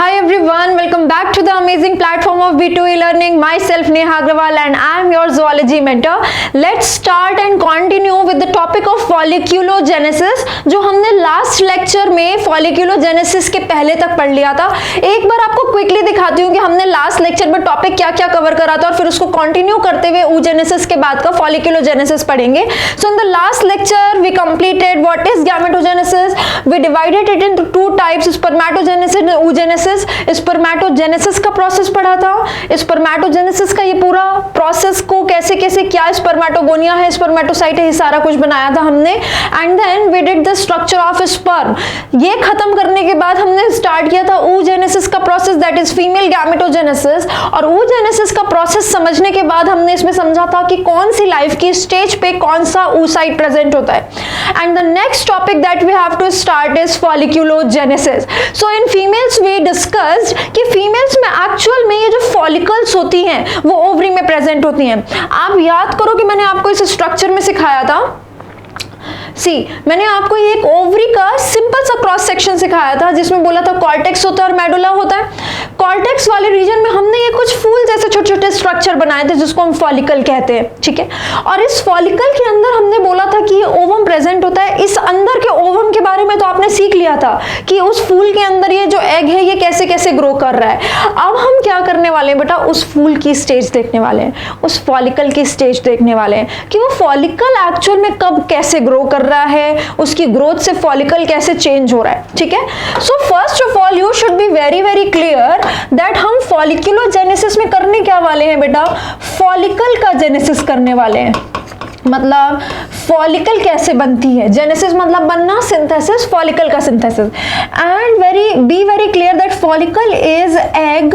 Hi everyone, welcome back to the amazing platform of B2E Learning. Myself Neha Agrawal and I am your zoology mentor. Let's start and continue with the topic of folliculogenesis जो हमने last lecture में folliculogenesis के पहले तक पढ़ लिया था। एक बार आपको क्विकली दिखाती हूँ कि हमने लास्ट लेक्चर में टॉपिक क्या क्या कवर करा था और फिर उसको कंटिन्यू करते हुए oogenesis के बाद का folliculogenesis पढ़ेंगे। So in the last lecture we completed what is gametogenesis. We divided it into two types, spermatogenesis and oogenesis। Spermatogenesis का प्रोसेस पढ़ा था। स्पर्मेटोजेनेसिस का ये पूरा प्रोसेस को कैसे कैसे क्या स्पर्मेटोगोनिया है, स्पर्मेटोसाइट है, ये सारा कुछ बनाया था हमने। And then we did the structure of sperm. ये खत्म करने के बाद हमने स्टार्ट किया था oogenesis का process, that is female gametogenesis. और oogenesis का प्रोसेस समझने के बाद हमने इसमें समझा था कि कौन सी लाइफ की स्टेज पे कौन सा oocyte प्रेजेंट होता है। And the next topic that we have to start is folliculogenesis। So in females we discussed कि फीमेल्स में एक्चुअल में ये जो फॉलिकल्स होती हैं वो ओवरी में प्रेजेंट होती हैं। आप याद करो कि मैंने आपको इस स्ट्रक्चर में सिखाया था। मैंने आपको ये एक ओवरी का सिंपल सा क्रॉस सेक्शन सिखाया था जिसमें बोला था कॉर्टेक्स होता है और मेडुला होता है। कॉर्टेक्स वाले रीजन में हमने ये कुछ फूल जैसे छोटे छोटे स्ट्रक्चर बनाए थे जिसको हम फॉलिकल कहते हैं, ठीक है। और इस फॉलिकल के अंदर हमने बोला था कि ये ओवम प्रेजेंट होता है। इस अंदर के ओवम के बारे में तो आपने सीख लिया था कि उस फूल के अंदर ये जो एग है ये कैसे कैसे ग्रो कर रहा है। अब हम क्या करने वाले हैं बेटा, उस फूल की स्टेज देखने वाले हैं, उस फॉलिकल की स्टेज देखने वाले हैं कि वो फॉलिकल एक्चुअल में कब कैसे ग्रो कर रहा है, उसकी ग्रोथ से फॉलिकल कैसे चेंज हो रहा है, ठीक है। So first of all you should be very very clear that हम फॉलिकुलोजेनेसिस में करने क्या वाले हैं बेटा, फॉलिकल का जेनेसिस करने वाले हैं। मतलब फॉलिकल कैसे बनती है, जेनेसिस मतलब बनना, सिंथेसिस फॉलिकल का synthesis. And be very clear that follicle is egg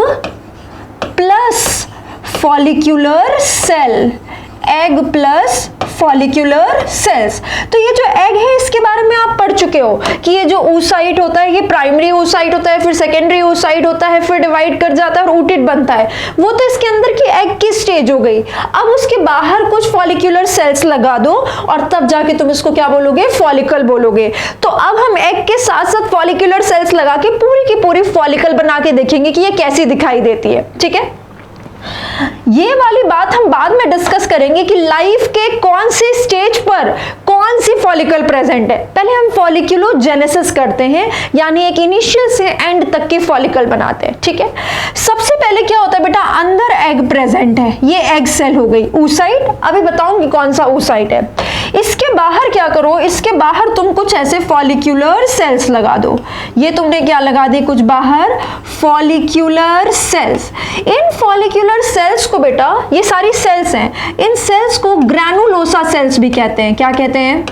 plus follicular cell, egg plus follicular cells. तो ये जो एग है इसके बारे में आप पढ़ चुके हो कि ये जो oocyte होता है ये प्राइमरी oocyte होता है, फिर सेकेंडरी oocyte होता है, फिर डिवाइड कर जाता है और oocyte बनता है। वो तो इसके अंदर की एग की स्टेज हो गई। अब उसके बाहर कुछ फॉलिक्यूलर सेल्स लगा दो और तब जाके तुम इसको क्या बोलोगे, फॉलिकल बोलोगे। तो अब हम एग के साथ साथ फॉलिक्यूलर सेल्स लगा के पूरी की पूरी फॉलिकल बना के देखेंगे कि ये कैसी दिखाई देती है, ठीक है। ये वाली बात हम बाद में डिस्कस करेंगे कि लाइफ के कौन सी स्टेज पर कौन सी फॉलिकल प्रेजेंट है। पहले हम फॉलिकुलोजेनेसिस करते हैं, यानी एक इनिशियल से एंड तक की फॉलिकल बनाते हैं, ठीक है। सबसे पहले क्या होता है बेटा, अंदर एग प्रेजेंट है, ये एग सेल हो गई oocyte। अभी बताऊंगी कौन सा oocyte है। इसके बाहर क्या करो, इसके बाहर तुम कुछ ऐसे फॉलिक्यूलर सेल्स लगा दो। ये तुमने क्या लगा दी, कुछ बाहर फॉलिक्यूलर सेल्स। इन फॉलिक्यूलर सेल्स को बेटा, ये सारी सेल्स हैं, इन सेल्स को ग्रैनुलोसा सेल्स भी कहते हैं। क्या कहते हैं,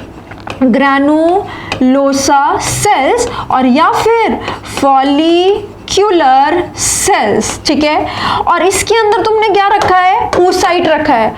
ग्रैनुलोसा सेल्स, और या फिर फॉलिक्यूलर सेल्स, ठीक है। और इसके अंदर तुमने क्या रखा है, oocyte रखा है।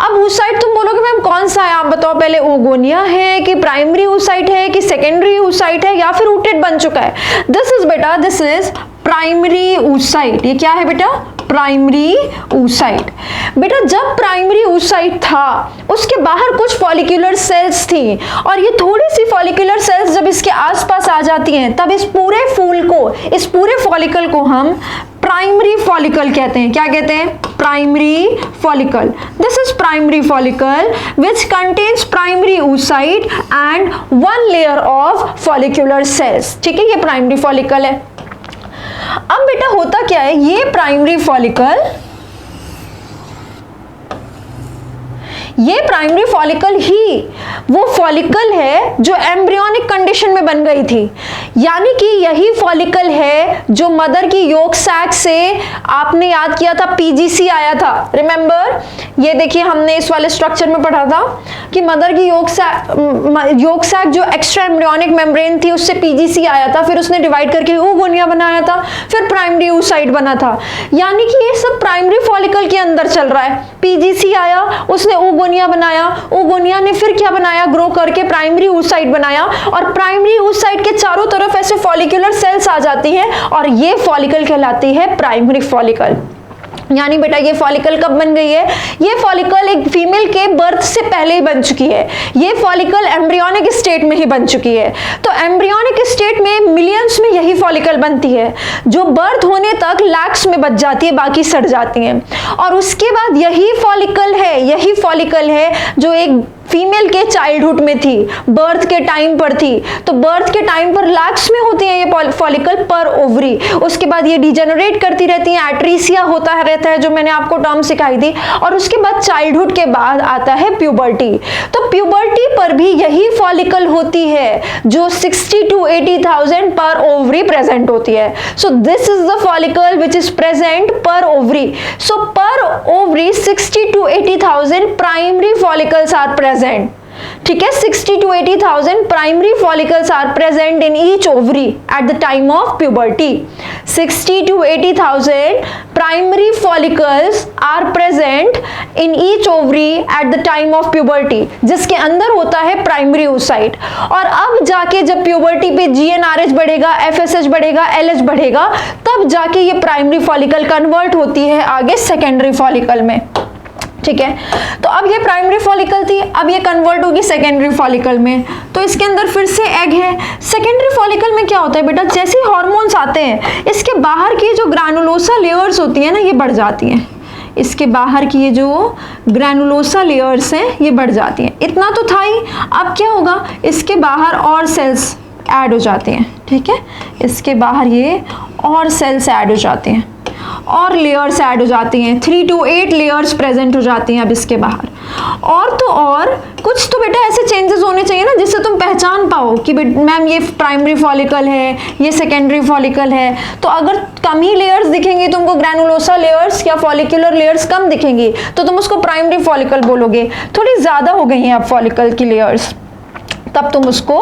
अब oocyte तुम बोलोगे मैम कौन सा है, आप बताओ पहले, ओगोनिया है कि प्राइमरी oocyte है कि सेकेंडरी oocyte है या फिर oocyte बन चुका है। दिस इज बेटा, दिस इज प्राइमरी oocyte। ये क्या है बेटा, प्राइमरी oocyte। बेटा जब प्राइमरी oocyte था उसके बाहर कुछ फॉलिक्यूलर सेल्स थी, और ये थोड़ी सी फॉलिक्यूलर सेल्स जब इसके आसपास आ जाती हैं तब इस पूरे फूल को, इस पूरे फॉलिकल को हम प्राइमरी फॉलिकल कहते हैं। क्या कहते हैं, primary follicle. This is primary follicle which contains primary oocyte and one layer of follicular cells, ठीक है। ये प्राइमरी फॉलिकल है। अब बेटा होता क्या है, ये प्राइमरी फॉलिकल ही वो फॉलिकल है जो एम्ब्रियोनिक कंडीशन में बन गई थी। यानी कि यही फॉलिकल है जो मदर की योक सैक से, आपने याद किया था पीजीसी आया था, रिमेंबर। ये देखिए हमने इस वाले स्ट्रक्चर में पढ़ा था कि मदर की योक सैक जो एक्स्ट्रा एम्ब्रियोनिक मेम्ब्रेन थी उससे पीजीसी आया था, फिर उसने डिवाइड करके oogonia बनाया था, फिर प्राइमरी oocyte बना था। यानी कि ये सब प्राइमरी फॉलिकल के अंदर चल रहा है। पीजीसी आया, उसने oogonia बनाया, oogonia ने फिर क्या बनाया, ग्रो करके प्राइमरी oocyte बनाया, और प्राइमरी oocyte के चारों तरफ ऐसे फॉलिक्यूलर सेल्स आ जाती हैं और ये फॉलिकल कहलाती है प्राइमरी फॉलिकल। यानी बेटा ये फॉलिकल कब बन गई है, ये फॉलिकल एक फीमेल के बर्थ से पहले ही बन चुकी है। ये फॉलिकल एम्ब्रियोनिक स्टेट में ही बन चुकी है। तो एम्ब्रियोनिक स्टेट में मिलियंस में यही फॉलिकल बनती है जो बर्थ होने तक लैक्स में बच जाती है, बाकी सड़ जाती हैं। और उसके बाद यही फॉलिकल है जो एक फीमेल के चाइल्डहुड में थी, बर्थ के टाइम पर थी। तो बर्थ के टाइम पर लैक्स में होती है ये फॉलिकल पर ओवरी। उसके बाद ये डिजेनरेट करती रहती हैं, एट्रीसिया होता रहता है जो मैंने आपको टर्म सिखाई थी। और उसके बाद चाइल्डहुड के बाद आता है प्यूबर्टी। तो प्यूबर्टी पर भी यही फॉलिकल होती है जो 60 to 80,000 पर ओवरी प्रेजेंट होती है। So this is the follicle which is present per ovary. So per ovary 60 to 80,000 primary follicles are present. ठीक है, 60 to 80,000 primary follicles are present in each ovary at the time of puberty. 60 to 80,000 primary follicles are present in each ovary at the time of puberty, जिसके अंदर होता है primary oocyte। और अब जाके जब प्यूबर्टी पे GnRH बढ़ेगा, FSH बढ़ेगा, LH बढ़ेगा, तब जाके ये प्राइमरी फॉलिकल कन्वर्ट होती है आगे सेकेंडरी फॉलिकल में। ठीक है, तो अब ये प्राइमरी फॉलिकल थी, अब ये कन्वर्ट होगी सेकेंडरी फॉलिकल में। तो इसके अंदर फिर से एग है। सेकेंडरी फॉलिकल में क्या होता है बेटा, जैसे ही हार्मोन्स आते हैं इसके बाहर की जो ग्रैनुलोसा लेयर्स होती है ना, ये बढ़ जाती हैं। इसके बाहर की ये जो ग्रैनुलोसा लेयर्स हैं ये बढ़ जाती हैं। इतना तो था ही, अब क्या होगा, इसके बाहर और सेल्स ऐड हो जाते हैं। ठीक है, इसके बाहर ये और सेल्स ऐड हो जाते हैं और लेयर्स ऐड हो जाती हैं। 3 to 8 लेयर्स प्रेजेंट हो जाती हैं अब इसके बाहर। और तो और कुछ तो बेटा ऐसे चेंजेस होने चाहिए ना जिससे तुम पहचान पाओ कि मैम ये प्राइमरी फॉलिकल है, ये सेकेंडरी फॉलिकल है। तो अगर कम ही लेयर्स दिखेंगी तुमको, ग्रैनुलोसा लेयर्स या फॉलिकुलर लेयर्स कम दिखेंगी, तो तुम उसको प्राइमरी फॉलिकल बोलोगे। थोड़ी ज़्यादा हो गई हैं अब फॉलिकल की लेयर्स, तब तुम उसको।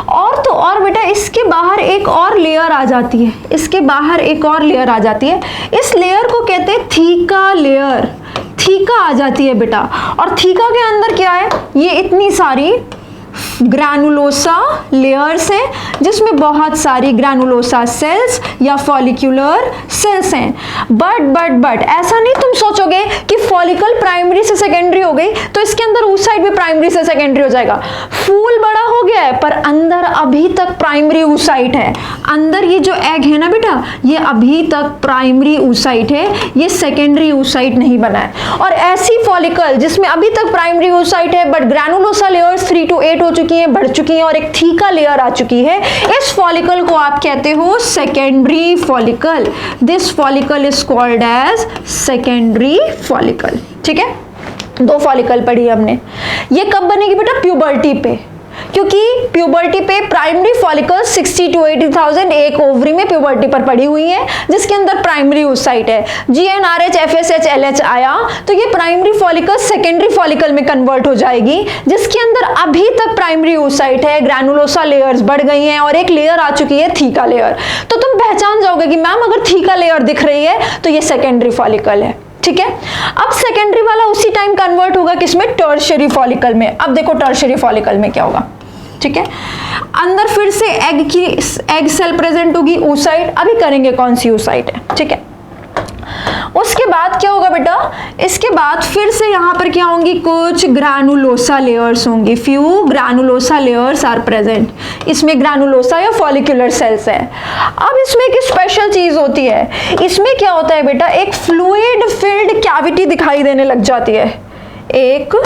और तो और बेटा इसके बाहर एक और लेयर आ जाती है, इसके बाहर एक और लेयर आ जाती है। इस लेयर को कहते हैं थीका लेयर। थीका आ जाती है बेटा, और थीका के अंदर क्या है, ये इतनी सारी ग्रैनुलोसा लेयर्स हैं जिसमें बहुत सारी ग्रैनुलोसा सेल्स या फॉलिकुलर सेल्स हैं। बट ऐसा नहीं तुम सोचोगे कि फॉलिकल प्राइमरी से सेकेंडरी हो गई तो इसके अंदर oocyte भी प्राइमरी से सेकेंडरी हो जाएगा। फूल बड़ा हो गया है पर अंदर अभी तक प्राइमरी oocyte है। अंदर ये जो एग है ना बेटा, ये अभी तक प्राइमरी oocyte है, ये सेकेंडरी oocyte नहीं बना है। और ऐसी फॉलिकल जिसमें अभी तक प्राइमरी oocyte है बट ग्रैनुलोसा लेयर्स 3 to 8 हो चुकी हैं, बढ़ चुकी हैं और एक थीका लेयर आ चुकी है, इस फॉलिकल को आप कहते हो secondary follicle. This follicle is called as secondary follicle. ठीक है, 2 फॉलिकल पढ़ी हमने। ये कब बनेगी बेटा, प्यूबर्टी पे, क्योंकि प्यूबर्टी पे प्राइमरी फॉलिकल 60 to 80,000 एक ओवरी में प्यूबर्टी पर पड़ी हुई है जिसके अंदर प्राइमरी oocyte है। GnRH, FSH, LH आया तो ये प्राइमरी फॉलिकल सेकेंडरी फॉलिकल में कन्वर्ट हो जाएगी जिसके अंदर अभी तक प्राइमरी oocyte है, ग्रैनुलोसा लेयर्स बढ़ गई हैं और एक लेयर आ चुकी है थीका लेयर। तो तुम पहचान जाओगे कि मैम अगर थीका लेयर दिख रही है तो ये सेकेंडरी फॉलिकल है। ठीक है, अब सेकेंडरी वाला उसी टाइम कन्वर्ट होगा किसमें, टर्शियरी फॉलिकल में। अब देखो टर्शियरी फॉलिकल में क्या होगा। ठीक है, अंदर फिर से एग सेल प्रेजेंट होगी, oocyte। अभी करेंगे कौन सी oocyte है। ठीक है, उसके बाद क्या होगा बेटा, इसके बाद फिर से यहाँ पर क्या होंगी, कुछ ग्रैनुलोसा लेयर्स होंगी। Few granulosa layers are present. इसमें ग्रैनुलोसा या फॉलिकुलर सेल्स है। अब इसमें एक स्पेशल चीज होती है, इसमें क्या होता है बेटा, एक फ्लूइड फिल्ड कैविटी दिखाई देने लग जाती है। एक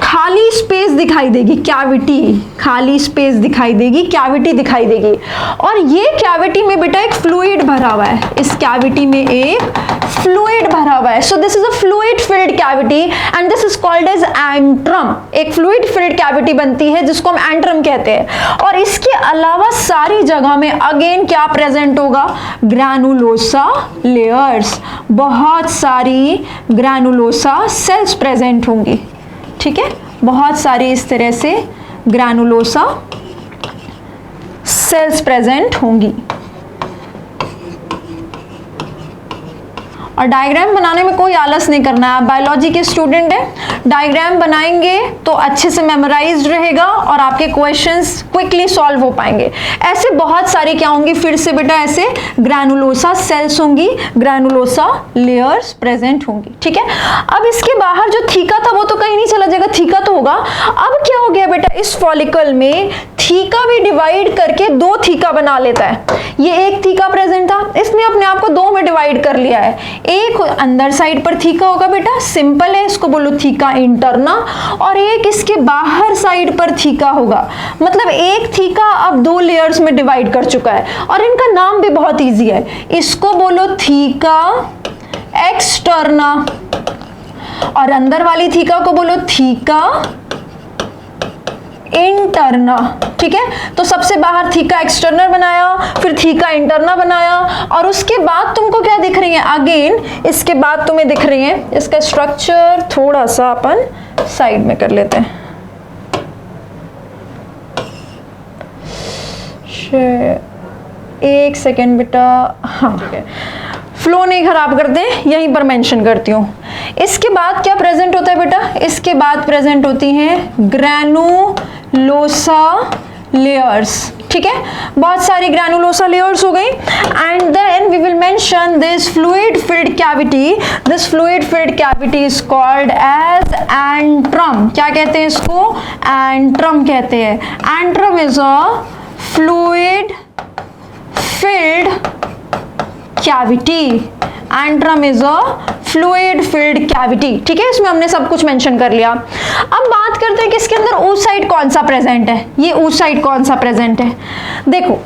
खाली स्पेस दिखाई देगी, कैविटी, खाली स्पेस दिखाई देगी, कैविटी दिखाई देगी। और ये कैविटी में बेटा एक फ्लूइड भरा हुआ है, इस कैविटी में एक फ्लूइड भरा हुआ है। So this is a fluid filled cavity and this is called as antrum. एक फ्लूइड फिल्ड कैविटी बनती है जिसको हम एंट्रम कहते हैं। और इसके अलावा सारी जगह में अगेन क्या प्रेजेंट होगा, ग्रैनुलोसा लेयर्स, बहुत सारी ग्रैनुलोसा सेल्स प्रेजेंट होंगी। ठीक है, बहुत सारी इस तरह से ग्रैनुलोसा सेल्स प्रेजेंट होंगी। और डायग्राम बनाने में कोई आलस नहीं करना है। आप बायोलॉजी के स्टूडेंट हैं, डायग्राम बनाएंगे तो अच्छे से मेमोराइज्ड रहेगा और आपके क्वेश्चंस क्विकली सॉल्व हो पाएंगे। ऐसे बहुत सारे क्या होंगी फिर से बेटा, ऐसे ग्रैनुलोसा सेल्स होंगी, ग्रैनुलोसा लेयर्स प्रेजेंट होंगी, ठीक है। अब इसके बाहर जो थीका था वो तो कहीं नहीं चला जाएगा, थीका तो होगा। अब क्या हो गया बेटा, इस फॉलिकल में थीका भी डिवाइड करके दो थीका बना लेता है। ये एक थीका प्रेजेंट था, इसने अपने आप को दो में डिवाइड कर लिया है। एक अंदर साइड पर थीका होगा बेटा, सिंपल है, इसको बोलो थीका इंटरना, और एक इसके बाहर साइड पर थीका होगा। मतलब एक थीका अब दो लेयर्स में डिवाइड कर चुका है और इनका नाम भी बहुत इजी है, इसको बोलो थीका एक्सटर्ना और अंदर वाली थीका को बोलो थीका इंटरना, ठीक है। तो सबसे बाहर थीका एक्सटर्नल बनाया, फिर थीका इंटरना बनाया, और उसके बाद तुमको क्या दिख रही है, अगेन इसके बाद तुम्हें दिख रही है, इसका स्ट्रक्चर थोड़ा सा अपन साइड में कर लेते हैं। एक सेकेंड बेटा, हाँ ठीक है, फ्लो नहीं खराब करते, यहीं पर मेंशन करती हूँ। इसके बाद क्या प्रेजेंट होता है बेटा, इसके बाद प्रेजेंट होती हैं ग्रैनुलोसा लेयर्स, ठीक है। बहुत सारी ग्रैनुलोसा लेयर्स हो गई। And then we will mention this fluid filled cavity, this fluid filled cavity is called as antrum. क्या कहते हैं इसको, एंट्रम कहते हैं। Antrum is a fluid filled cavity, antrum is a fluid filled cavity, ठीक है। इसमें हमने सब कुछ मेंशन कर लिया। अब बात करते हैं कि इसके अंदर oocyte कौन सा प्रेजेंट है, ये oocyte कौन सा प्रेजेंट है। देखो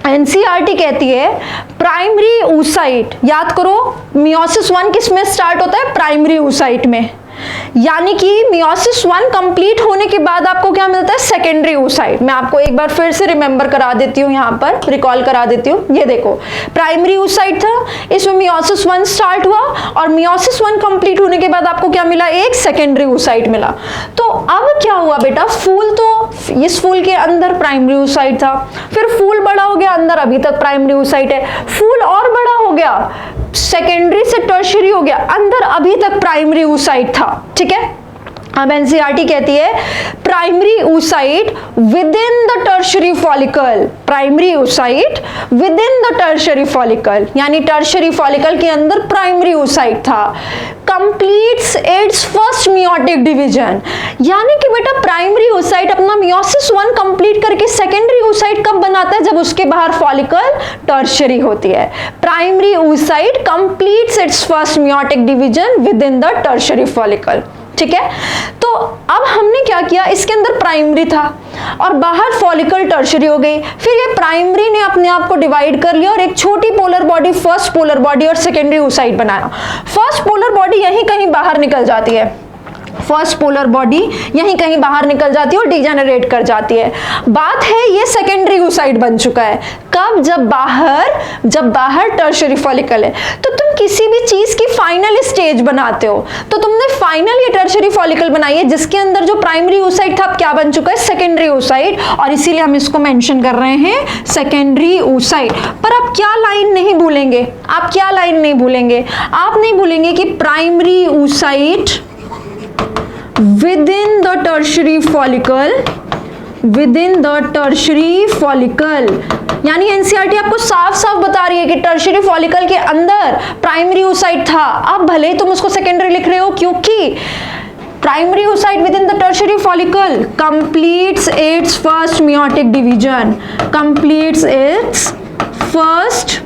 एनसीईआरटी कहती है प्राइमरी oocyte, याद करो मियोसिस 1 किस में स्टार्ट होता है, प्राइमरी oocyte में, यानी कि मियोसिस 1 कंप्लीट होने के बाद आपको क्या मिलता है, सेकेंडरी oocyte। मैं आपको एक बार फिर से रिमेंबर करा देती हूँ, यहाँ पर रिकॉल करा देती हूँ। ये देखो प्राइमरी oocyte था, इसमें मियोसिस 1 स्टार्ट हुआ और मियोसिस 1 कंप्लीट होने के बाद आपको क्या मिला, एक सेकेंडरी oocyte मिला। तो अब क्या हुआ बेटा, फूल तो इस फूल के अंदर प्राइमरी oocyte था, फिर फूल बड़ा हो गया, अंदर अभी तक प्राइमरी oocyte है, फूल और बड़ा हो गया, सेकेंडरी से टर्शियरी हो गया, अंदर अभी तक प्राइमरी oocyte था, ठीक है। अब एनसीईआरटी कहती है primary oocyte within the tertiary follicle, primary oocyte within the tertiary follicle, यानी टर्शियरी फॉलिकल के अंदर प्राइमरी oocyte था, completes it's first meiotic division. यानी कि बेटा प्राइमरी oocyte अपना मियोसिस 1 कंप्लीट करके सेकेंडरी oocyte कब बनाता है, जब उसके बाहर फॉलिकल टर्शियरी होती है। Primary oocyte completes it's first meiotic division with in the tertiary follicle, ठीक है। तो अब हमने क्या किया, इसके अंदर प्राइमरी था और बाहर फॉलिकल टर्शियरी हो गई, फिर ये प्राइमरी ने अपने आप को डिवाइड कर लिया और एक छोटी polar body, first polar body और सेकेंडरी oocyte बनाया। फर्स्ट पोलर बॉडी यहीं कहीं बाहर निकल जाती है, फर्स्ट पोलर बॉडी यहीं कहीं बाहर निकल जाती है और डिजेनरेट कर जाती है। बात है ये सेकेंडरी oocyte बन चुका है, कब, जब बाहर टर्शियरी फॉलिकल है। तो तुम किसी भी चीज की फाइनल स्टेज बनाते हो, तो तुमने फाइनल ये टर्शियरी फॉलिकल बनाई है जिसके अंदर जो प्राइमरी oocyte था अब क्या बन चुका है, सेकेंडरी oocyte, और इसीलिए हम इसको मेंशन कर रहे हैं सेकेंडरी oocyte। पर आप क्या लाइन नहीं भूलेंगे, आप क्या लाइन नहीं भूलेंगे, आप नहीं भूलेंगे कि primary oocyte within the tertiary follicle, within the tertiary follicle, यानी एनसीईआरटी आपको साफ साफ बता रही है कि टर्शियरी फॉलिकल के अंदर प्राइमरी oocyte था। अब भले ही तुम उसको सेकेंडरी लिख रहे हो, क्योंकि primary oocyte within the tertiary follicle completes its first meiotic division, completes its first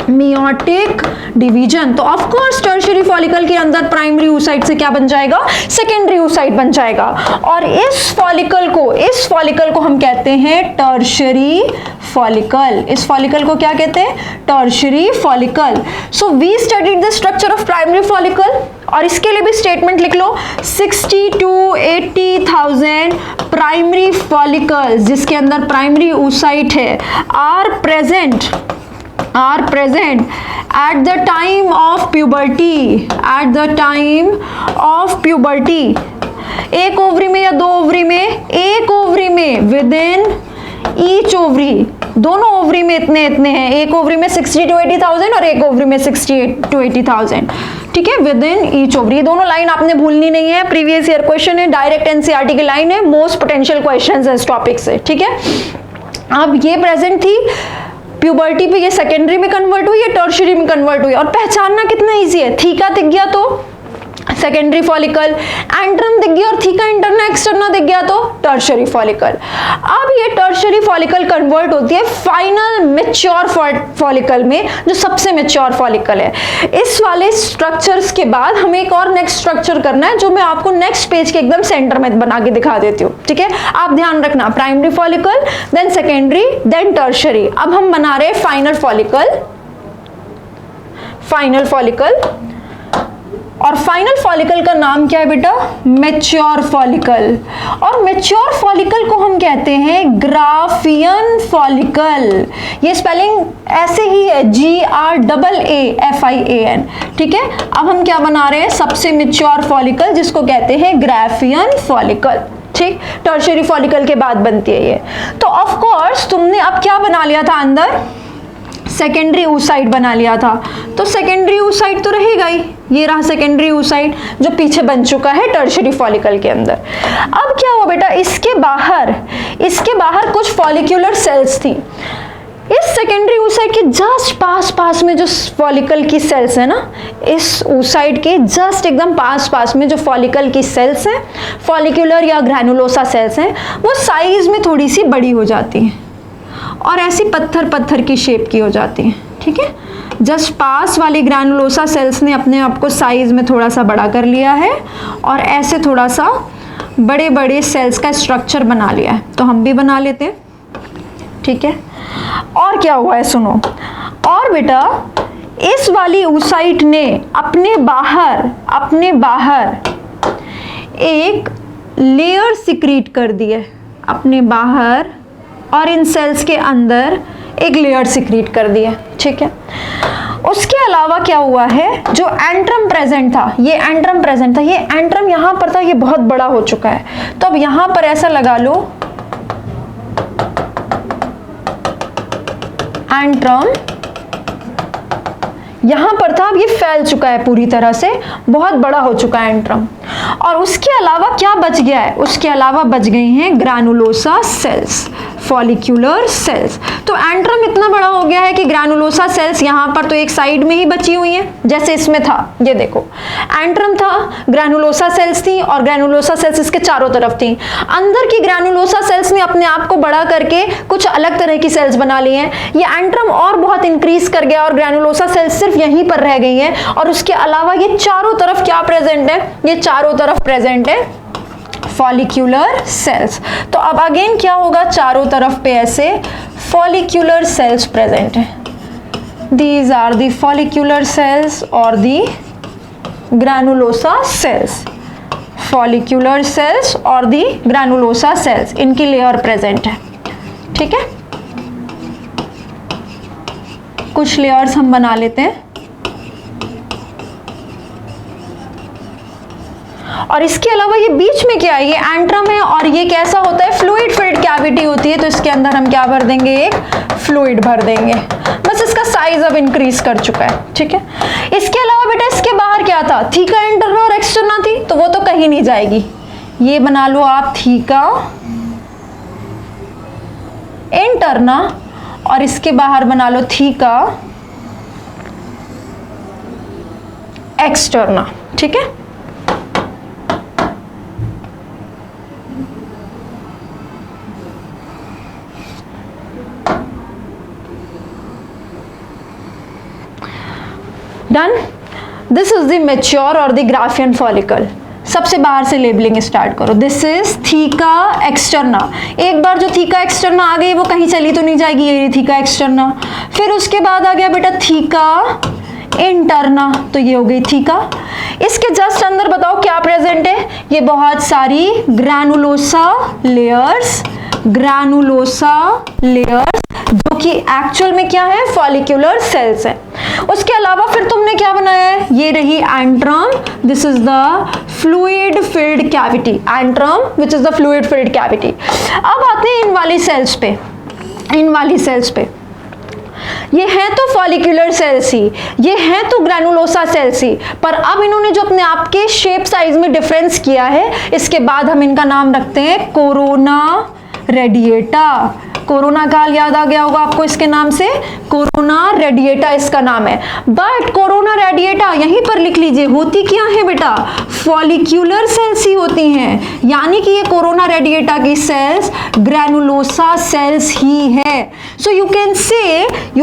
meiotic division. तो ऑफ कोर्स टर्शियरी फॉलिकल के अंदर प्राइमरी oocyte से क्या बन जाएगा, सेकेंडरी oocyte बन जाएगा। और इस फॉलिकल को हम कहते हैं टर्शियरी फॉलिकल। इस फॉलिकल को क्या कहते हैं, tertiary follicle. So we studied the structure of primary follicle, और इसके लिए भी स्टेटमेंट लिख लो, 60 to 80,000 प्राइमरी फॉलिकल्स जिसके अंदर प्राइमरी oocyte है are present at the time of puberty, at the time of puberty। एक ओवरी में या दो ओवरी में, एक ओवरी में within ईच ओवरी, दोनों ओवरी में इतने इतने हैं, एक ओवरी में 60 to 80,000 और एक ओवरी में 60 to 80,000, ठीक है, विद इन ईच ओवरी। दोनों लाइन आपने भूलनी नहीं है, प्रीवियस ईयर क्वेश्चन है, डायरेक्ट एनसीईआरटी की लाइन है, मोस्ट पोटेंशियल क्वेश्चंस है इस टॉपिक से, ठीक है। अब ये प्रेजेंट थी प्यूबर्टी पे, ये सेकेंडरी में कन्वर्ट हुई, ये टर्शियरी में कन्वर्ट हुई, और पहचानना कितना इजी है, थीका दिख गया तो सेकेंडरी फॉलिकल, एंट्रम दिख गया और थीका इंटरना एक्सटर्ना दिख गया तो टर्शियरी फॉलिकल। अब ये टर्शियरी फॉलिकल कन्वर्ट होती है फाइनल मैच्योर फॉलिकल में, जो सबसे मैच्योर फॉलिकल है। इस वाले स्ट्रक्चर्स के बाद हमें एक और नेक्स्ट स्ट्रक्चर करना है, जो मैं आपको नेक्स्ट पेज के एकदम सेंटर में बना के दिखा देती हूँ, ठीक है। आप ध्यान रखना, primary follicle, then secondary, then tertiary. अब हम बना रहे हैं फाइनल फॉलिकल, फाइनल फॉलिकल, और फाइनल फॉलिकल का नाम क्या है बेटा, मैच्योर फॉलिकल। और मैच्योर फॉलिकल को हम कहते हैं ग्राफियन फॉलिकल। ये स्पेलिंग ऐसे ही है, GRAAFIAN, ठीक है। अब हम क्या बना रहे हैं, सबसे मैच्योर फॉलिकल, जिसको कहते हैं ग्राफियन फॉलिकल, ठीक। टर्शियरी फॉलिकल के बाद बनती है ये। तो ऑफ कोर्स तुमने अब क्या बना लिया था अंदर, सेकेंडरी oocyte बना लिया था, तो सेकेंडरी oocyte तो रहेगा ही, ये रहा सेकेंडरी oocyte जो पीछे बन चुका है टर्शियरी फॉलिकल के अंदर। अब क्या हुआ बेटा, इसके बाहर कुछ फॉलिक्यूलर सेल्स थी। इस सेकेंडरी oocyte के जस्ट पास में जो फॉलिकल की सेल्स है ना, इस oocyte के जस्ट एकदम पास में जो फॉलिकल की सेल्स हैं, फॉलिक्यूलर या ग्रैनुलोसा सेल्स हैं, वो साइज में थोड़ी सी बड़ी हो जाती हैं और ऐसी पत्थर की शेप की हो जाती है, ठीक है। जस्ट पास वाली ग्रैनुलोसा सेल्स ने अपने आप को साइज में थोड़ा सा बड़ा कर लिया है और ऐसे थोड़ा सा बड़े सेल्स का स्ट्रक्चर बना लिया है, तो हम भी बना लेते हैं, ठीक है। और क्या हुआ है सुनो, और बेटा इस वाली oocyte ने अपने बाहर एक लेयर सिक्रीट कर दी है, अपने बाहर और इन सेल्स के अंदर एक लेयर सिक्रीट कर दिया, ठीक है। उसके अलावा क्या हुआ है, जो एंट्रम प्रेजेंट था, ये एंट्रम यहां पर था, ये बहुत बड़ा हो चुका है, तो अब यहां पर ऐसा लगा लो, एंट्रम यहां पर था, अब ये फैल चुका है पूरी तरह से, बहुत बड़ा हो चुका है एंट्रम। और उसके अलावा क्या बच गया है, उसके अलावा बच गई हैं ग्रैनुलोसा सेल्स, फॉलिक्यूलर सेल्स। तो एंट्रम इतना बड़ा हो गया है कि ग्रैनुलोसा सेल्स यहाँ पर तो एक साइड में ही बची हुई हैं, जैसे इसमें था, ये देखो एंट्रम था, ग्रैनुलोसा सेल्स थी और ग्रैनुलोसा सेल्स इसके चारों तरफ थी। अंदर की ग्रैनुलोसा सेल्स ने अपने आप को बड़ा करके कुछ अलग तरह की सेल्स बना ली हैं। ये एंट्रम और बहुत इंक्रीज कर गया और ग्रैनुलोसा सेल्स सिर्फ यहीं पर रह गई हैं, और उसके अलावा ये चारों तरफ क्या प्रेजेंट है, ये चारों तरफ प्रेजेंट है फॉलिक्यूलर सेल्स। तो अब अगेन क्या होगा, चारों तरफ पे ऐसे फॉलिक्यूलर सेल्स प्रेजेंट है। These are the follicular cells और the granulosa cells, follicular cells और दी ग्रैनुलोसा सेल्स, इनकी लेयर प्रेजेंट है, ठीक है। कुछ लेयर्स हम बना लेते हैं, और इसके अलावा ये बीच में क्या है, ये एंट्रम है और ये कैसा होता है, फ्लूइड फिल्ड कैविटी होती है, तो इसके अंदर हम क्या भर देंगे, एक फ्लूइड भर देंगे, बस इसका साइज अब इंक्रीज कर चुका है, ठीक है। इसके अलावा बेटा इसके बाहर क्या था, थीका इंटरना और एक्सटर्ना थी, तो वो तो कहीं नहीं जाएगी, ये बना लो आप थीका इंटरना और इसके बाहर बना लो थीका एक्सटर्ना, ठीक है। Done, this is the mature और द ग्राफियन फॉलिकल। सबसे बाहर से लेबलिंग स्टार्ट करो, दिस इज थीका एक्सटर्ना। एक बार जो थीका एक्सटर्ना आ गई वो कहीं चली तो नहीं जाएगी, ये थीका एक्सटर्ना। फिर उसके बाद आ गया बेटा थीका इंटरना, तो ये हो गई थीका। इसके जस्ट अंदर बताओ क्या प्रेजेंट है, ये बहुत सारी ग्रैनुलोसा लेयर्स, जो कि एक्चुअल में क्या है, फॉलिक्यूलर सेल्स है। उसके अलावा फिर तुमने क्या बनाया है, ये रही antrum, this is the fluid filled cavity, antrum which is the fluid filled cavity. अब आते हैं इन वाली सेल्स पे, इन वाली सेल्स पे। ये हैं तो फॉलिक्यूलर सेल्स ही, ये हैं तो ग्रैनुलोसा सेल्स ही, पर अब इन्होंने जो अपने आप के शेप साइज में डिफरेंस किया है, इसके बाद हम इनका नाम रखते हैं कोरोना रेडिएटा। कोरोना काल याद आ गया होगा आपको इसके नाम से, कोरोना रेडिएटा इसका नाम है। बट कोरोना रेडिएटा यहीं पर लिख लीजिए, होती क्या है बेटा, फॉलिक्यूलर सेल्स ही होती हैं, यानी कि ये कोरोना रेडिएटा की सेल्स ग्रैनुलोसा सेल्स ही है। So you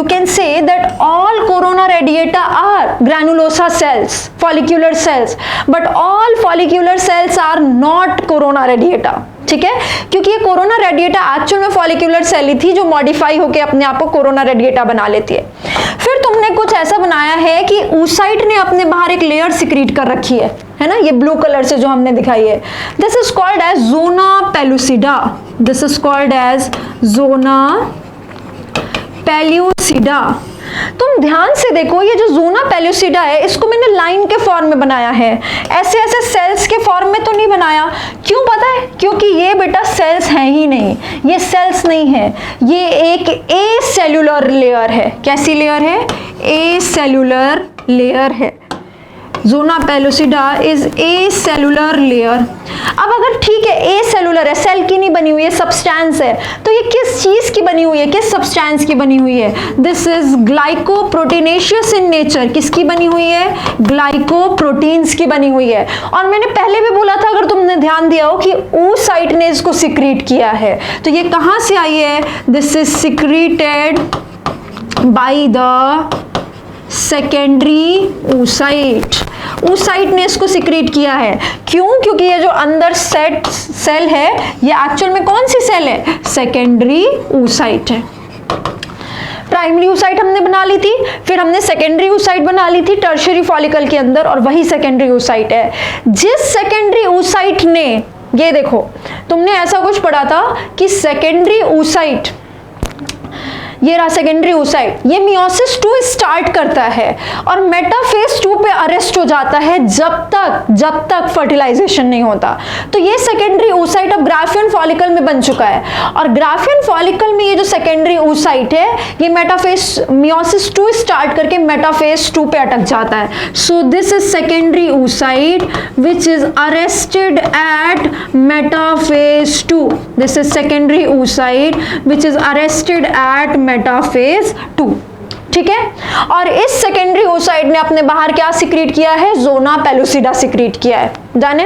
can say that all corona radiata are granulosa cells, follicular cells, but all follicular cells are not corona radiata. ठीक है, क्योंकि ये कोरोना रेडिएटा एक्चुअल में फॉलिक्यूलर सेल ही थी जो मॉडिफाई होकर अपने आप को कोरोना रेडिएटा बना लेती है। फिर तुमने कुछ ऐसा बनाया है कि oocyte ने अपने बाहर एक लेयर सिक्रीट कर रखी है ना, ये ब्लू कलर से जो हमने दिखाई है, this is called as zona pellucida, this is called as zona pellucida. तुम ध्यान से देखो, ये जो जोना पेल्यूसिडा है इसको मैंने लाइन के फॉर्म में बनाया है, ऐसे ऐसे सेल्स के फॉर्म में तो नहीं बनाया। क्यों पता है, क्योंकि ये बेटा सेल्स हैं ही नहीं, ये सेल्स नहीं है, ये एक ए सेल्यूलर लेयर है। कैसी लेयर है, ए सेल्यूलर लेयर है। Zona pellucida is acellular layer. अब अगर ठीक है ए सेलुलर है, सेल की नहीं बनी हुई है, सब्सटेंस है, तो ये किस चीज की बनी हुई है, किस सब्सटेंस की बनी हुई है, दिस इज ग्लाइकोप्रोटीनेशियस इन नेचर। किसकी बनी हुई है, ग्लाइकोप्रोटीन्स की बनी हुई है। और मैंने पहले भी बोला था, अगर तुमने ध्यान दिया हो, कि oocyte ने इसको सिक्रीट किया है, तो ये कहां से आई है, this is secreted by the secondary oocyte। oocyte ने इसको सिक्रीट किया है। क्यों, क्योंकि ये जो अंदर सेल है ये एक्चुअल में कौन सी सेल है, सेकेंडरी oocyte है। प्राइमरी oocyte हमने बना ली थी, फिर हमने सेकेंडरी oocyte बना ली थी टर्शियरी फॉलिकल के अंदर, और वही सेकेंडरी oocyte है। जिस सेकेंडरी oocyte ने, ये देखो तुमने ऐसा कुछ पढ़ा था कि सेकेंडरी oocyte, ये रहा सेकेंडरी oocyte, ये मियोसिस 2 स्टार्ट करता है और मेटाफेज 2 पे अरेस्ट हो जाता है जब तक फर्टिलाइजेशन नहीं होता। तो ये सेकेंडरी oocyte अब ग्राफियन फॉलिकल में बन चुका है, और ग्राफियन फॉलिकल में ये जो सेकेंडरी oocyte है ये मेटाफेज मियोसिस 2 स्टार्ट करके मेटाफेज 2 पे अटक जाता है। So this is secondary oocyte which is arrested at metaphase 2। This is secondary oocyte which is arrested at metaphase 2। ठीक है, और इस सेकेंडरी oocyte ने अपने बाहर क्या सिक्रीट किया है, जोना पेलुसिडा सिक्रीट किया है। जाने,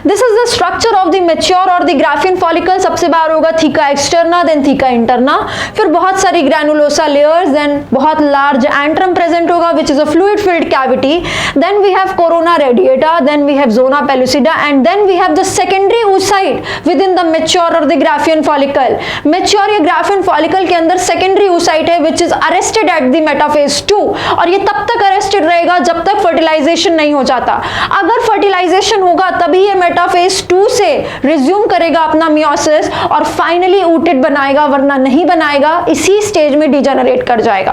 this is the structure of the mature और द ग्राफियन फॉलिकल। सबसे बाहर होगा theca externa, then theca interna, फिर बहुत सारी ग्रैनुलोसा लेयर्स, देन बहुत लार्ज एंट्रम प्रेजेंट होगा which is a fluid filled cavity, then we have corona radiata, then we have zona pellucida, and then we have the secondary oocyte within the mature और the Graafian follicle. Mature या Graafian follicle के अंदर secondary oocyte है which is arrested at the metaphase 2, और ये तब तक arrested रहेगा जब तक फर्टिलाइजेशन नहीं हो जाता। अगर फर्टिलाइजेशन होगा तभी ये मेटाफेज 2 से रिज्यूम करेगा अपना मियोसिस और फाइनली oocyte बनाएगा, वरना नहीं बनाएगा, इसी स्टेज में डिजेनरेट कर जाएगा।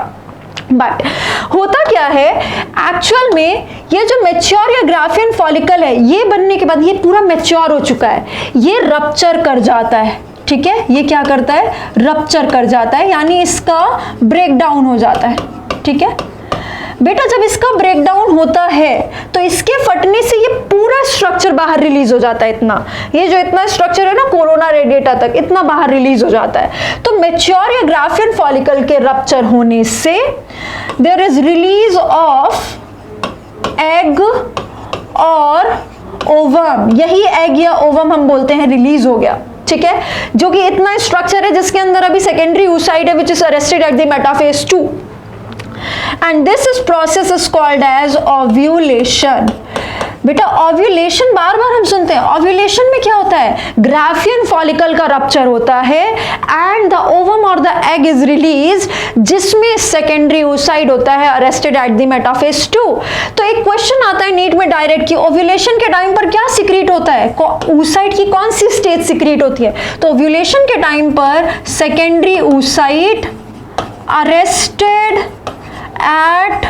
बट होता क्या है एक्चुअल में, ये जो मैच्योर या ग्राफियन फॉलिकल है ये बनने के बाद ये पूरा मैच्योर हो चुका है, ये रप्चर कर जाता है। ठीक है, ये क्या करता है, रप्चर कर जाता है, यानी इसका ब्रेकडाउन हो जाता है। ठीक है बेटा, जब इसका ब्रेकडाउन होता है तो इसके फटने से ये पूरा स्ट्रक्चर बाहर रिलीज हो जाता है। इतना, ये जो इतना स्ट्रक्चर है ना कोरोना रेडिएटा तक, इतना बाहर रिलीज हो जाता है। तो मैच्योर या ग्राफियन फॉलिकल के रप्चर होने से there is release of egg और ओवम, यही एग या ओवम हम बोलते हैं, रिलीज हो गया। ठीक है, जो कि इतना स्ट्रक्चर है जिसके अंदर अभी सेकेंडरी oocyte है which is arrested at the metaphase 2, and this is process is called as ovulation। बेटा ओव्यूलेशन बार बार हम सुनते हैं, ओव्यूलेशन में क्या होता है, ग्राफियन फॉलिकल का रप्चर होता है एंड द ओवम और द एग इज रिलीज, जिसमें सेकेंडरी oocyte होता है अरेस्टेड एट द मेटाफेज 2। तो एक क्वेश्चन आता है नीट में डायरेक्ट कि ओव्यूलेशन के टाइम पर क्या सिक्रीट होता है, oocyte की कौन सी स्टेज सिक्रीट होती है, तो ओव्यूलेशन के टाइम पर secondary oocyte arrested at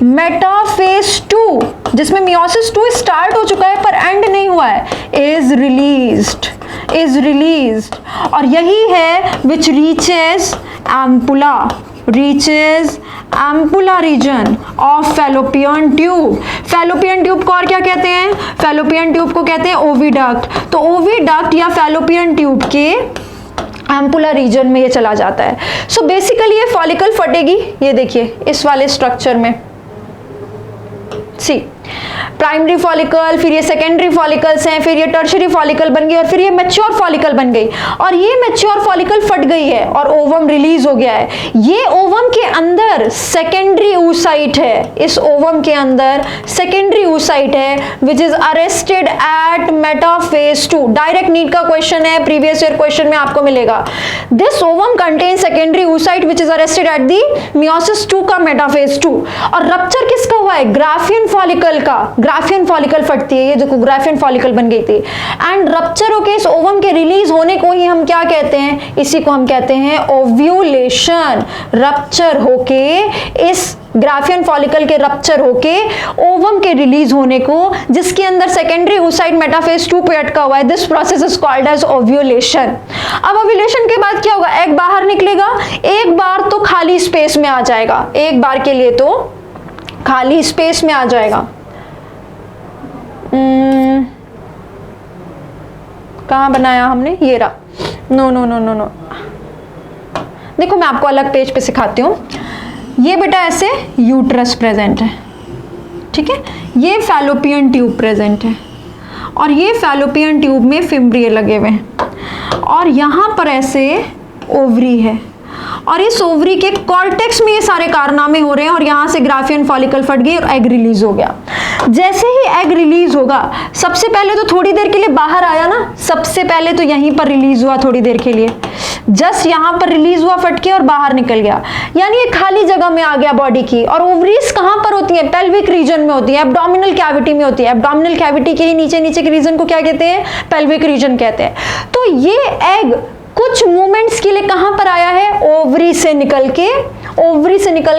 metaphase 2 जिसमें मियोसिस 2 स्टार्ट हो चुका है पर एंड नहीं हुआ है, इज रिलीज्ड और यही है which reaches ampulla region of fallopian tube. Fallopian tube को और क्या कहते हैं? फैलोपियन ट्यूब को कहते हैं ओविडक्ट। तो ओविडक्ट या फैलोपियन ट्यूब के एम्पुला रीजन में ये चला जाता है। सो बेसिकली ये फॉलिकल फटेगी, ये देखिए इस वाले स्ट्रक्चर में, सी प्राइमरी फॉलिकल, फिर ये सेकेंडरी फॉलिकल्स हैं, फिर ये टर्शरी फॉलिकल बन गई और फिर ये मैच्योर फॉलिकल बन गई और ये मैच्योर फॉलिकल फट गई है और ओवम रिलीज हो गया है। ये ओवम के अंदर सेकेंडरी oocyte है, इस ओवम के अंदर सेकेंडरी oocyte है which is arrested at metaphase 2। Direct NEET का क्वेश्चन है, प्रीवियस ईयर क्वेश्चन में आपको मिलेगा। This ovum contain secondary oocyte which is arrested at the meiosis 2 का मेटाफेज 2। और रप्चर किसका हुआ है? ग्राफियन फॉलिकल का। ग्राफियन फॉलिकल फटती है, ये देखो ग्राफियन फॉलिकल बन गई थी एंड रप्चर होके इस ओवम के रिलीज होने को ही हम क्या कहते हैं? इसी को हम कहते हैं ओव्यूलेशन। रप्चर होके इस ग्राफियन फॉलिकल के रप्चर होके ओवम के रिलीज होने को, जिसके अंदर सेकेंडरी oocyte मेटाफेज 2 पे अटका हुआ है, this process is called as ovulation. अब ओव्यूलेशन के बाद क्या होगा? एग बाहर निकलेगा, एक बार तो खाली स्पेस में आ जाएगा, एक बार के लिए तो खाली स्पेस में आ जाएगा। कहाँ बनाया हमने? ये रहा। नो, देखो मैं आपको अलग पेज पे सिखाती हूँ। ये बेटा ऐसे यूट्रस प्रेजेंट है, ठीक है, ये फैलोपियन ट्यूब प्रेजेंट है और ये फैलोपियन ट्यूब में फिम्ब्रिए लगे हुए हैं और यहाँ पर ऐसे ओवरी है और इस ओवरी के कॉर्टेक्स में ये सारे कारनामे हो रहे हैं और यहाँ से ग्राफियन फॉलिकल फट गई और एग रिलीज हो गया। जैसे ही एग रिलीज होगा, सबसे पहले तो थोड़ी देर के लिए बाहर आया ना, सबसे पहले तो यहीं पर रिलीज हुआ थोड़ी देर के लिए, जस्ट यहाँ पर रिलीज हुआ फटके और बाहर निकल गया, यानी ये खाली जगह में आ गया बॉडी की। और ओवरीज कहाँ पर होती है? पेल्विक रीजन में होती है, एब्डोमिनल कैविटी में होती है। एब्डोमिनल कैविटी के ही नीचे के रीजन को क्या कहते हैं? पेल्विक रीजन कहते हैं। तो ये एग कुछ मोमेंट्स के लिए कहां पर आया है? ओवरी से निकल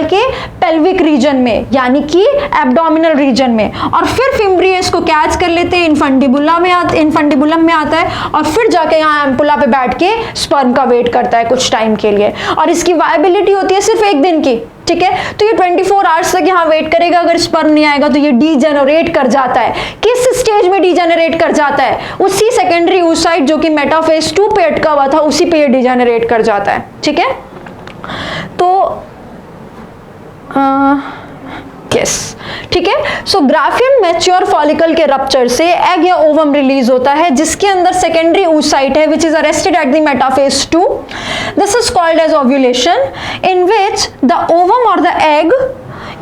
के पेल्विक रीजन में, यानी कि एब्डोमिनल रीजन में, और फिर फिम्ब्रियस को कैच कर लेते हैं, इनफंडिबुलम में आता है और फिर जाके यहाँ एम्पुला पे बैठ के स्पर्म का वेट करता है कुछ टाइम के लिए और इसकी वायबिलिटी होती है सिर्फ एक दिन की, ठीक है। तो ये 24 आवर्स तक यहाँ वेट करेगा, अगर स्पर्म नहीं आएगा तो ये डीजेनरेट कर जाता है। किस स्टेज में डीजेनरेट कर जाता है? उसी सेकेंडरी oocyte जो कि मेटाफेज 2 पे अटका हुआ था, उसी पे ये डीजेनरेट कर जाता है, ठीक है। तो यस, ठीक है। सो ग्राफियन मैच्योर फॉलिकल के रप्चर से एग या ओवम रिलीज होता है जिसके अंदर सेकेंडरी oocyte है which is arrested at the metaphase 2। This is called as ovulation, in which the ovum और the egg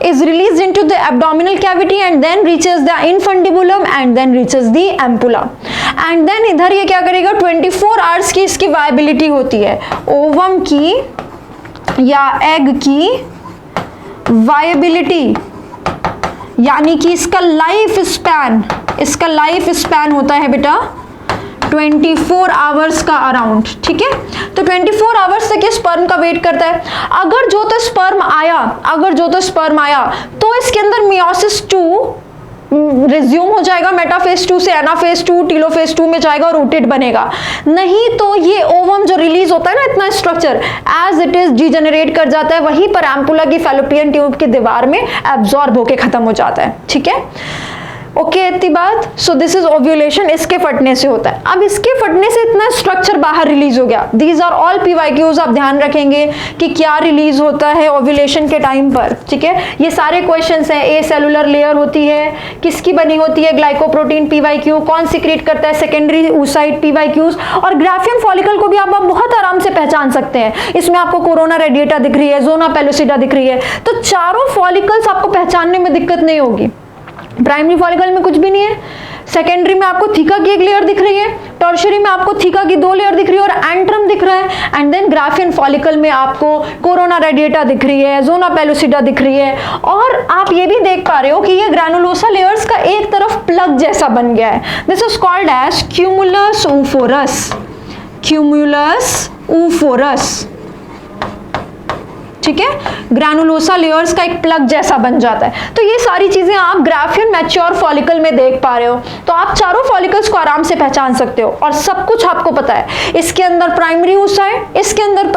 is released into the abdominal cavity and then reaches the infundibulum and then reaches the ampulla and then इधर ये क्या करेगा? 24 hours की इसकी viability होती है। Ovum की या एग की वायबिलिटी, यानी कि इसका लाइफ स्पैन होता है बेटा 24 आवर्स का अराउंड, ठीक है। तो 24 आवर्स तक ये स्पर्म का वेट करता है। अगर जो तो स्पर्म आया तो इसके अंदर मियोसिस 2 रिज्यूम हो जाएगा, मेटाफेज 2 से एनाफेज 2, टीलोफेज 2 में जाएगा और रूटेड बनेगा। नहीं तो ये ओवम जो रिलीज होता है ना, इतना structure as it is degenerate कर जाता है, वहीं पर एम्पुला की फैलोपियन ट्यूब की दीवार में एब्जॉर्ब होके खत्म हो जाता है, ठीक है। ओके, इतनी बात। सो दिस इज ओव्यूलेशन, इसके फटने से होता है। अब इसके फटने से इतना स्ट्रक्चर बाहर रिलीज हो गया। दीज आर ऑल PYQs, आप ध्यान रखेंगे कि क्या रिलीज होता है ओव्यूलेशन के टाइम पर, ठीक है। ये सारे क्वेश्चंस हैं। ए सेलुलर लेयर होती है, किसकी बनी होती है? Glycoprotein, PYQ। कौन सिक्रीट करता है? Secondary oocyte, PYQs। और ग्राफियन फॉलिकल को भी आप बहुत आराम से पहचान सकते हैं। इसमें आपको कोरोना रेडिएटा दिख रही है, जोना पेलोसिडा दिख रही है, तो चारों फॉलिकल्स आपको पहचानने में दिक्कत नहीं होगी। प्राइमरी फॉलिकल में कुछ भी नहीं है, सेकेंडरी में आपको थीका की एक लेयर दिख रही है, टर्शियरी में आपको थीका की 2 लेयर दिख रही है और एंट्रम दिख रहा है, एंड देन ग्राफियन फॉलिकल में आपको कोरोना रेडिएटा दिख रही है, जोना पेलोसिडा दिख रही है, और आप ये भी देख पा रहे हो कि ये ग्रैनुलोसा लेयर्स का एक तरफ प्लग जैसा बन गया है। This is called as cumulus oophorus, ठीक है, ग्रैनुलोसा लेयर्स का एक प्लग जैसा बन जाता है। तो ये सारी चीजें आप ग्राफियन मैच्योर फॉलिकल में देख पा रहे हो। तो आप चारों फॉलिकल्स को आराम से पहचान सकते हो और सब कुछ आपको पता है। इसके अंदर प्राइमरी oocyte, इसके अंदर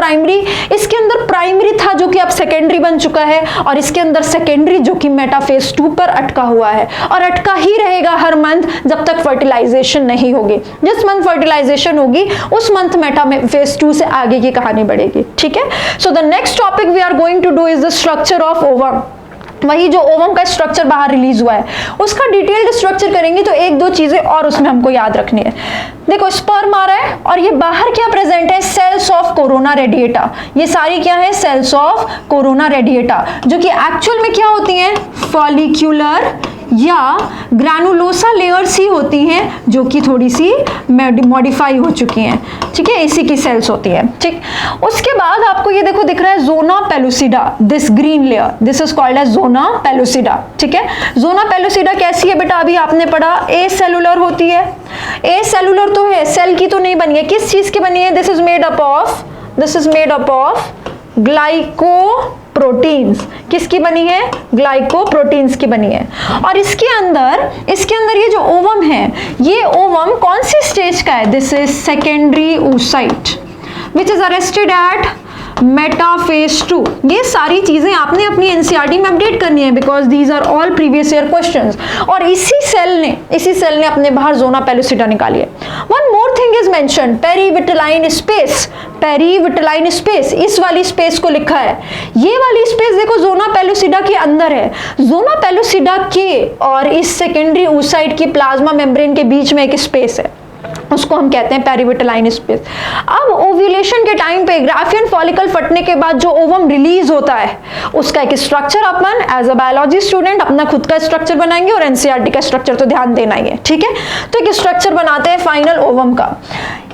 प्राइमरी था जो कि अब सेकेंडरी बन चुका है, और इसके अंदर सेकेंडरी जो कि मेटाफेज 2 पर अटका हुआ है और अटका ही रहेगा हर मंथ जब तक फर्टिलाइजेशन नहीं होगी। जिस मंथ फर्टिलाइजेशन होगी उस मंथ मेटाफेज 2 से आगे की कहानी बढ़ेगी। ठीक है, so the next topic we are going to do is the structure of ovum. वही जो ओवम का स्ट्रक्चर बाहर रिलीज हुआ है उसका डिटेल्ड स्ट्रक्चर करेंगे, तो एक दो चीजें और उसमें हमको याद रखनी है। देखो, स्पर्म आ रहा है और ये बाहर क्या प्रेजेंट है, सेल्स ऑफ कोरोना रेडिएटा। ये सारी क्या है, सेल्स ऑफ कोरोना रेडिएटा, जो कि एक्चुअल में क्या होती हैं, फॉलिक्यूलर या ग्रैनुलोसा लेयर्स ही होती हैं, जो कि थोड़ी सी मॉडिफाई हो चुकी हैं। ठीक है, इसी की सेल्स होती है। ठीक, उसके बाद आपको ये देखो दिख रहा है zona pellucida, this green layer, this is called as zona pellucida. ठीक है, जोना पेलुसिडा कैसी है बेटा, अभी आपने पढ़ा ए सेलुलर होती है। ए सेलुलर तो है, सेल की तो नहीं बनी है, किस चीज की बनी है, this is made up of glycoproteins. किसकी बनी है, ग्लाइकोप्रोटीन्स की बनी है। और इसके अंदर ये जो ओवम है, ये ओवम कौन सी स्टेज का है, this is secondary oocyte which is arrested at metaphase 2। ये सारी चीजें आपने अपनी एनसीईआरटी में अपडेट करनी है, because these are all previous year questions. और इसी सेल ने अपने बाहर जोना पेलुसिडा निकाली है। One more thing is mention, perivitelline space, इस वाली स्पेस को लिखा है। ये वाली स्पेस देखो जोना पेलुसिडा के अंदर है। जोना पेलुसिडा के और इस सेकेंडरी oocyte की प्लाज्मा मेम्ब्रेन के बीच में एक स्पेस है, उसको हम कहते हैं पेरीविटलाइन स्पेस। अब ओव्यूलेशन के टाइम पे ग्राफियन फॉलिकल फटने के बाद जो ओवम रिलीज होता है उसका एक स्ट्रक्चर अपन एज अ बायोलॉजी स्टूडेंट अपना खुद का स्ट्रक्चर बनाएंगे, और एनसीईआरटी का स्ट्रक्चर तो ध्यान देना ही है। ठीक है, तो एक स्ट्रक्चर बनाते हैं फाइनल ओवम का।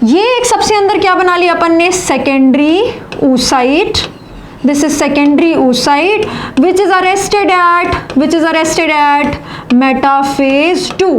ये एक सबसे अंदर क्या बना लिया अपन ने, secondary oocyte। This is secondary oocyte which is arrested at metaphase 2।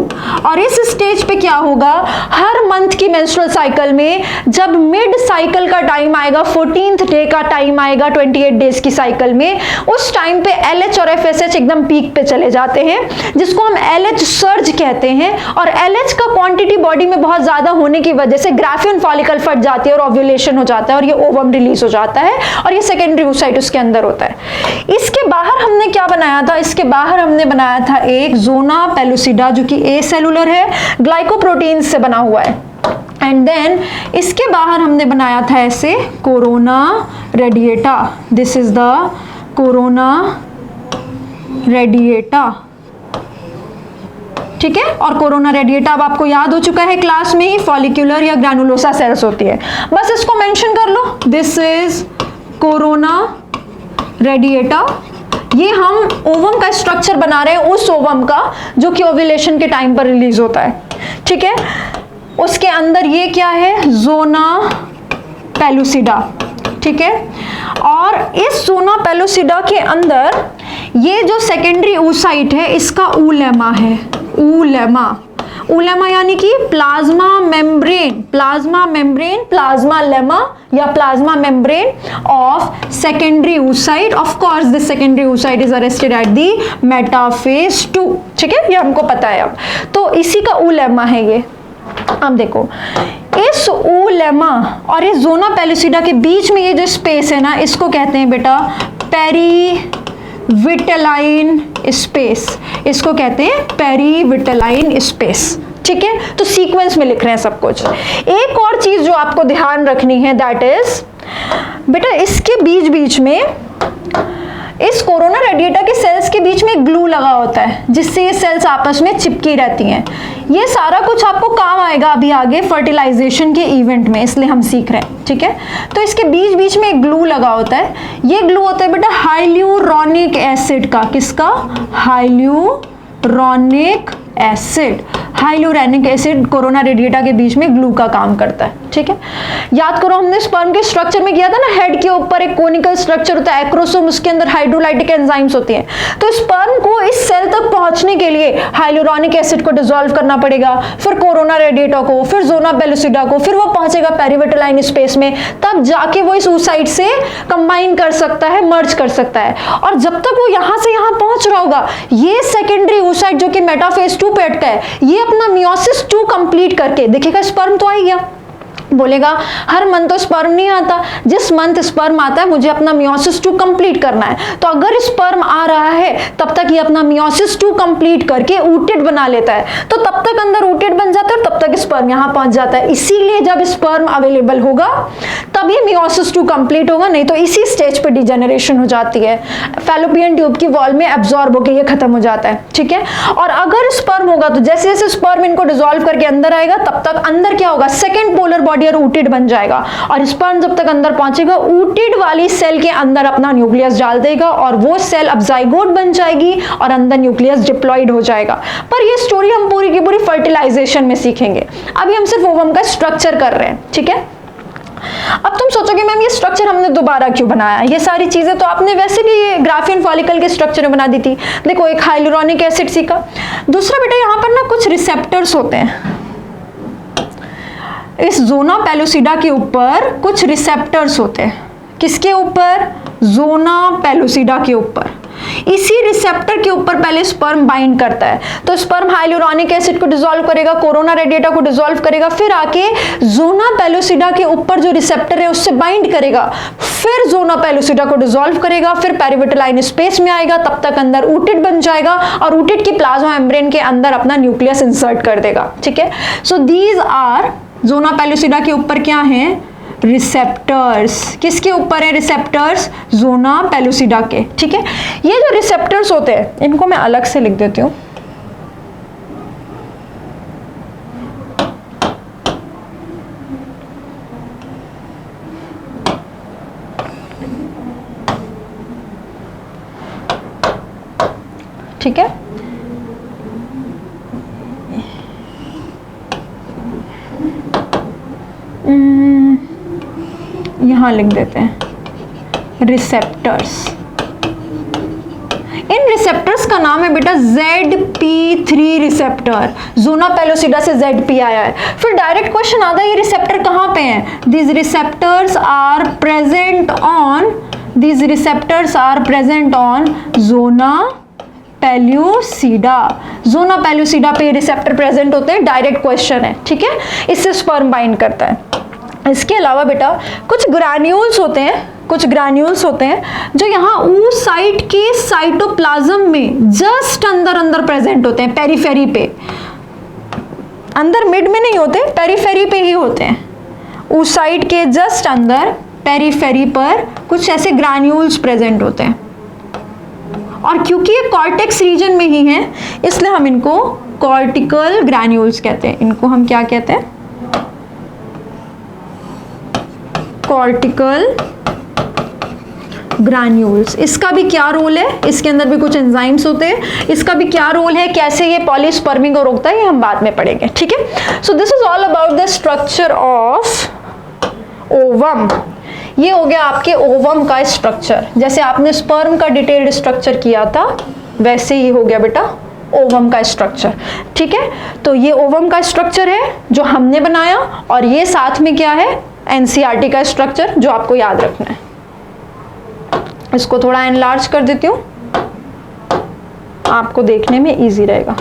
और इस स्टेज पे क्या होगा, हर मंथ की मेंस्ट्रुअल साइकिल में जब मिड साइकिल का टाइम आएगा, 14th डे का टाइम आएगा 28 डेज की साइकिल में, उस टाइम पे LH और FSH एकदम पीक पे चले जाते हैं, जिसको हम LH सर्ज कहते हैं। और LH का क्वांटिटी बॉडी में बहुत ज्यादा होने की वजह से ग्राफियन फॉलिकल फट जाती है और ओव्यूलेशन हो जाता है और ये ओवम रिलीज हो जाता है, और ये सेकेंडरी oocyte उसके अंदर होता है। इसके बाहर हमने क्या बनाया था, इसके बाहर हमने बनाया था एक जोना पेलुसिडा, जो कि ए सेलुलर है, ग्लाइकोप्रोटीन से बना हुआ है। एंड देन इसके बाहर हमने बनाया था ऐसे corona radiata, this is the corona radiata. ठीक है, और कोरोना रेडिएटा अब आपको याद हो चुका है क्लास में ही, फॉलिक्यूलर या ग्रैनुलोसा सेल्स होती है, बस इसको मेंशन कर लो, दिस इज कोरोना रेडिएटा। ये हम ओवम का स्ट्रक्चर बना रहे हैं, उस ओवम का जो कि ओव्यूलेशन के टाइम पर रिलीज होता है। ठीक है, उसके अंदर ये क्या है, जोना पेलुसिडा। ठीक है, और इस जोना पेलुसिडा के अंदर ये जो सेकेंडरी oocyte है इसका ऊलेमा है, ऊलेमा यानी कि प्लाज्मा मेम्ब्रेन, प्लाज्मा लेमा या plasma membrane of secondary oocyte। Of course this secondary oocyte is arrested at the metaphase 2। ठीक है, ये हमको पता है अब, तो इसी का ऊलेमा है ये। अब देखो, इस ऊलेमा और इस जोना पेलुसिडा के बीच में ये जो स्पेस है ना, इसको कहते हैं बेटा पेरीविटलाइन स्पेस, इसको कहते हैं पेरीविटलाइन स्पेस। ठीक है, तो सीक्वेंस में लिख रहे हैं सब कुछ। एक और चीज जो आपको ध्यान रखनी है, दैट इज बेटा इसके बीच में, इस कोरोना रेडिएटा के सेल्स के बीच में ग्लू लगा होता है, जिससे ये सेल्स आपस में चिपकी रहती हैं। ये सारा कुछ आपको काम आएगा अभी आगे फर्टिलाइजेशन के इवेंट में, इसलिए हम सीख रहे हैं। ठीक है, तो इसके बीच में एक ग्लू लगा होता है, ये ग्लू होता है बेटा हाइल्यूरोनिक एसिड का। किसका, hyaluronic acid. Hyaluronic acid corona radiata के बीच में ग्लू का काम करता है। ठीक है, याद करो हमने स्पर्म के स्ट्रक्चर में किया था ना, हेड के ऊपर एक कोनिकल स्ट्रक्चर होता है, एक्रोसोम, उसके अंदर हाइड्रोलाइटिक एंजाइम्स होती हैं। तो स्पर्म को इस सेल तक पहुंचने के लिए हाइलुरोनिक एसिड को डिसॉल्व करना पड़ेगा, फिर कोरोना रेडिएटा को, फिर जोना पेलुसिडा को, फिर वो पहुंचेगा पेरिविटलाइन स्पेस में, तब जाके वो इस oocyte से कंबाइन कर सकता है, मर्ज कर सकता है। और जब तक वो यहां से यहां पहुंच रहा होगा, ये सेकेंडरी oocyte जो कि मेटाफेज 2 पे अटका है, ये अपना मियोसिस 2 कंप्लीट करके देखिएगा स्पर्म तो आ गया। बोलेगा हर मंथ तो स्पर्म नहीं आता, जिस मंथ स्पर्म आता है मुझे अपना मियोसिस 2 कंप्लीट करना है। तो अगर स्पर्म आ रहा है तब तक ये अपना मियोसिस 2 कंप्लीट करके oocyte बना लेता है, तो तब तक अंदर oocyte बन जाता है और तब तक स्पर्म यहां पहुंच जाता है। इसीलिए जब स्पर्म अवेलेबल होगा तब ये मियोसिस 2 कंप्लीट होगा, नहीं तो इसी स्टेज पे डिजेनरेशन हो जाती है, फैलोपियन ट्यूब की वॉल में एब्जॉर्ब होकर ये खत्म हो जाता है। ठीक है, और अगर स्पर्म होगा तो जैसे जैसे स्पर्म इनको डिसॉल्व करके अंदर आएगा, तब तक अंदर क्या होगा, सेकेंड पोलर बॉडी और oocyte बन जाएगा, और स्पर्म जब तक अंदर पहुंचेगा oocyte वाली सेल के अंदर अपना न्यूक्लियस डाल देगा, और वो सेल अब जाइगोट बन जाएगी और अंदर न्यूक्लियस डिप्लॉयड हो जाएगा। पर ये स्टोरी हम पूरी की पूरी फर्टिलाइजेशन में सीखेंगे, अभी हम सिर्फ ओवम का स्ट्रक्चर कर रहे हैं। ठीक है, अब तुम सोचोगे मैम ये स्ट्रक्चर हमने दोबारा क्यों बनाया, ये सारी चीजें तो आपने वैसे भी ग्राफियन फॉलिकल के स्ट्रक्चर में बना दी थी। देखो एक हाइलुरोनिक एसिड सीखा, दूसरा बेटा यहाँ पर ना कुछ रिसेप्टर्स होते हैं, इस जोना पेलुसिडा के ऊपर कुछ रिसेप्टर्स होते हैं। किसके ऊपर, जोना पेलुसिडा के ऊपर। इसी रिसेप्टर के ऊपर पहले स्पर्म बाइंड करता है, तो स्पर्म हाइलुरोनिक एसिड को डिसॉल्व करेगा, कोरोना रेडिएटा को डिसॉल्व करेगा, फिर आके जोना पेलुसिडा के ऊपर जो रिसेप्टर है उससे बाइंड करेगा, फिर जोना पेलुसिडा को डिसॉल्व करेगा, फिर पेरिविटलाइन स्पेस में आएगा, तब तक अंदर oocyte बन जाएगा और oocyte की प्लाज्मा मेम्ब्रेन के अंदर अपना न्यूक्लियस इंसर्ट कर देगा। ठीक है, so these are, zona pellucida के ऊपर क्या है, रिसेप्टर्स। किसके ऊपर है रिसेप्टर्स, जोना पेलुसिडा के। ठीक है, ये जो रिसेप्टर्स होते हैं इनको मैं अलग से लिख देती हूं, ठीक है, यहां लिख देते हैं रिसेप्टर्स। इन रिसेप्टर्स का नाम है बेटा ZP3 रिसेप्टर, जोना पेलुसिडा से ZP आया है। फिर डायरेक्ट क्वेश्चन आता है ये रिसेप्टर कहां पे हैं, these receptors are present on zona pellucida. Zona pellucida पे रिसेप्टर प्रेजेंट होते हैं, डायरेक्ट क्वेश्चन है। ठीक है, इससे स्पर्म बाइंड करता है। इसके अलावा बेटा कुछ ग्रैन्यूल्स होते हैं जो यहाँ oocyte के साइटोप्लाज्म में जस्ट अंदर प्रेजेंट होते हैं, पेरीफेरी पे, अंदर मिड में नहीं होते, पेरीफेरी पे ही होते हैं। oocyte के जस्ट अंदर पेरीफेरी पर कुछ ऐसे ग्रैन्यूल्स प्रेजेंट होते हैं, और क्योंकि ये कॉर्टेक्स रीजन में ही है इसलिए हम इनको कॉर्टिकल ग्रैन्यूल्स कहते हैं। इनको हम क्या कहते हैं, कॉर्टिकल ग्रैन्यूल्स। इसका भी क्या रोल है, इसके अंदर भी कुछ एंजाइम्स होते हैं, इसका भी क्या रोल है, कैसे ये पॉलीस्पर्मिंग को रोकता है, ये हम बाद में पढ़ेंगे। ठीक है, so this is all about the structure of ovum. ये हो गया आपके ओवम का स्ट्रक्चर, जैसे आपने स्पर्म का डिटेल्ड स्ट्रक्चर किया था वैसे ही हो गया बेटा ओवम का स्ट्रक्चर। ठीक है, तो ये ओवम का स्ट्रक्चर है जो हमने बनाया, और ये साथ में क्या है, एनसीईआरटी का स्ट्रक्चर जो आपको याद रखना है। इसको थोड़ा एनलार्ज कर देती हूँ, आपको देखने में इजी रहेगा।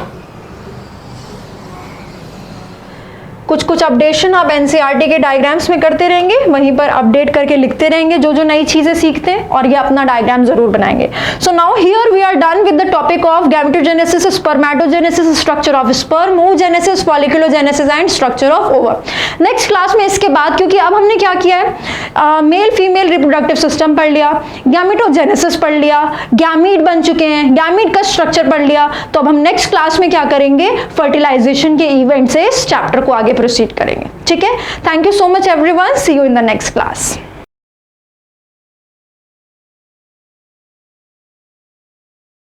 कुछ अपडेशन आप एनसीईआरटी के डायग्राम्स में करते रहेंगे, वहीं पर अपडेट करके लिखते रहेंगे जो नई चीजें सीखते हैं, और ये अपना डायग्राम जरूर बनाएंगे। So now here we are done with the topic of gametogenesis, spermatogenesis, structure of sperm, oogenesis, folliculogenesis and structure of ovum. Next class में इसके बाद, क्योंकि अब हमने क्या किया है, मेल फीमेल रिप्रोडक्टिव सिस्टम पढ़ लिया, गैमेटोजेनेसिस पढ़ लिया, गैमीट बन चुके हैं, गैमीट का स्ट्रक्चर पढ़ लिया, तो अब हम नेक्स्ट क्लास में क्या करेंगे, फर्टिलाइजेशन के इवेंट से इस चैप्टर को आगे प्रोसीड करेंगे। ठीक है, thank you so much everyone, see you in the next class.